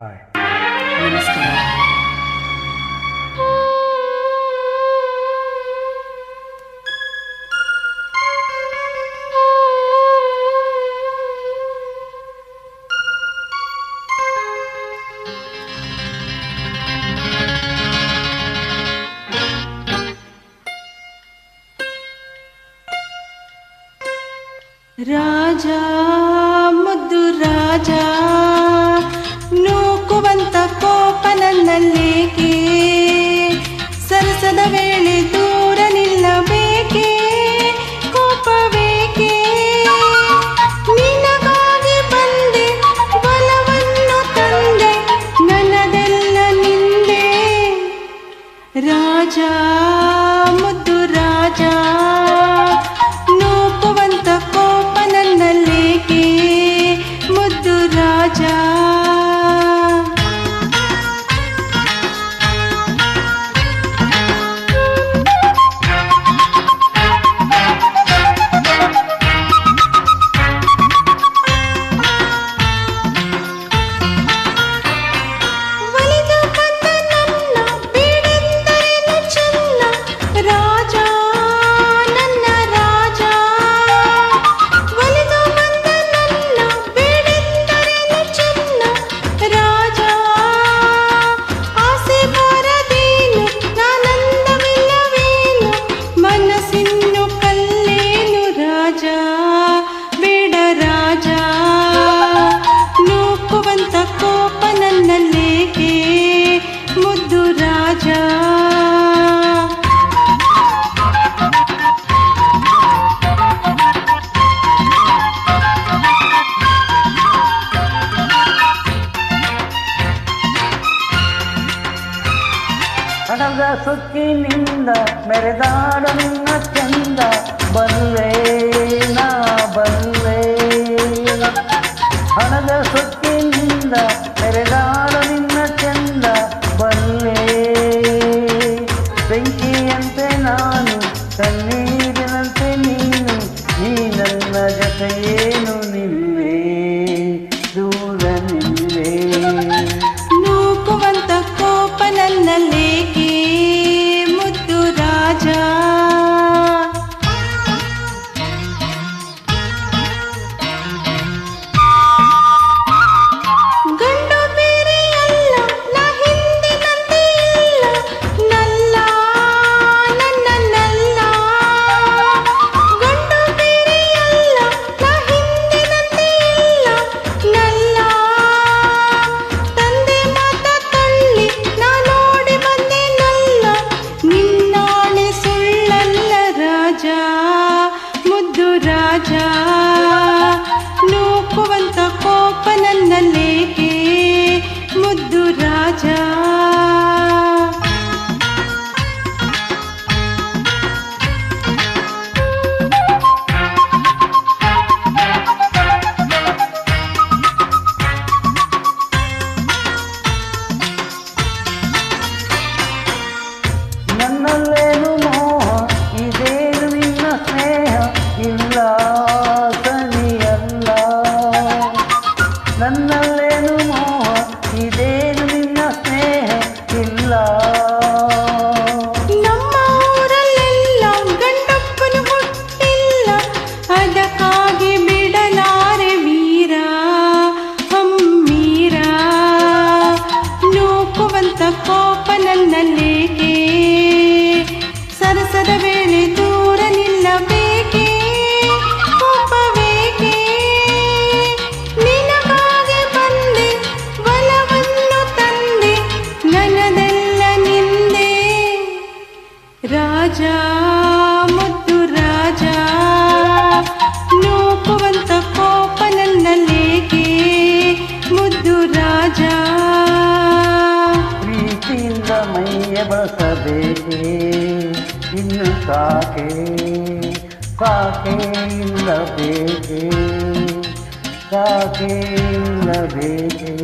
Hi. ನಮಸ್ಕಾರ. ರಾಜ ಮುದ್ದು ರಾಜ ನೂಕುವಂತ ಕೋಪ ನನ್ನಲ್ಲೇಕೆ, ಸರಸದ ವೇಳೆ ದೂರ ನಿಲ್ಲಬೇಕೆ, ಕೋಪವೇಕೆ, ನಿನಗಾಗಿ ಬಂದೆ ಬಲವನ್ನು ತಂದೆ, ನನ್ನದೆಲ್ಲ ನಿಂದೆ. ರಾಜ ಮುದ್ದು ರಾಜ ನೂಕುವಂತ ಕೋಪ ನನ್ನಲ್ಲೇಕೆ, ಮುದ್ದು ರಾಜ. ಹಣದ ಸುಕ್ಕಿನಿಂದ ಮೆರೆದಾಡು ನಿನ್ನ ಚಂದ, ಬಲ್ಲೆ ನಾ ಬಲ್ಲೆ. ಹಣದ ಸುಕ್ಕಿನಿಂದ ಮೆರೆದಾಡು ನಿನ್ನ ಚಂದ, ಬಲ್ಲೆ. ಬೆಂಕಿಯಂತೆ ನಾನು, ಕಣ್ಣೀರಿನಂತೆ ನೀನು, ನೀ ನನ್ನ ಜೊತೆಯೇನು ನಿಲ್ಲೆ, ದೂರ ನಿಲ್ಲೆ. ನೂಕುವಂತ ಕೋಪ ನನ್ನಲ್ಲೇಕೆ, ಮುದ್ದು ರಾಜ. ಗಂಡು ಬೇರೆ ಅಲ್ಲ, ನಾ ಹಿಂದಿನಂತೆ ಇಲ್ಲ, ನಲ್ಲ ನನ್ನ ನಲ್ಲ. ಗಂಡು ಬೇರೆ ಅಲ್ಲ, ನಾ ಹಿಂದಿನಂತೆ ಇಲ್ಲ, ನಲ್ಲ. ತಂದೆ ಮಾತ ತಳ್ಳಿ ನಾ ನೋಡಿ ಬಂದೆ ನಲ್ಲ, ನಿನ್ನಾಳೆ ಸುಳ್ಳಲ್ಲ ರಾಜ, ಮುದ್ದು ರಾಜ. ನೂಕುವಂತ ಕೋಪ ನನ್ನಲ್ಲೇಕೆ, ಮುದ್ದು ರಾಜ. ನನ್ನಲ್ಲೇನು ಮೋಹ, ಇದೇನು ನಿನ್ನ ಸ್ನೇಹ, ಇಲ್ಲ ಸನಿಯಲ್ಲ. ನನ್ನಲ್ಲೇನು ಮೋಹ, ಇದೇನು ನಿನ್ನ ಸ್ನೇಹ, ಇಲ್ಲ. ನಮ್ಮ ಊರಲ್ಲೆಲ್ಲ ಗಂಡಪ್ಪನು ಹುಟ್ಟಿಲ್ಲ, ಅದಕ್ಕಾಗಿ ಬಿಡಲಾರೆ ವೀರ ಹಮ್ಮೀರ. ನೂಕುವಂತ ಕೋಪ ನನ್ನಲ್ಲೇಕೆ, ಸರಸದ ವೇಳೆ ದೂರ ನಿಲ್ಲಬೇಕೆ, ಕೋಪವೇಕೆ, ನಿನಗಾಗಿ ಬಂದೆ ಬಲವನ್ನು ತಂದೆ, ನನ್ನದೆಲ್ಲ ನಿಂದೆ. ರಾಜ ಮುದ್ದು ರಾಜ ನೂಕುವಂತ ಕೋಪ ನನ್ನಲ್ಲೇಕೆ, ಮುದ್ದು ರಾಜ. ಪ್ರೀತಿಯಿಂದ ಮೈಯ ಬಸಬೇಕೆ, ಇನ್ನು ಸಾಕೆ ಸಾಕೆ ಇಲ್ಲ ಬೇಕೆ, ಸಾಕೆ ಇಲ್ಲ ಬೇಕೆ.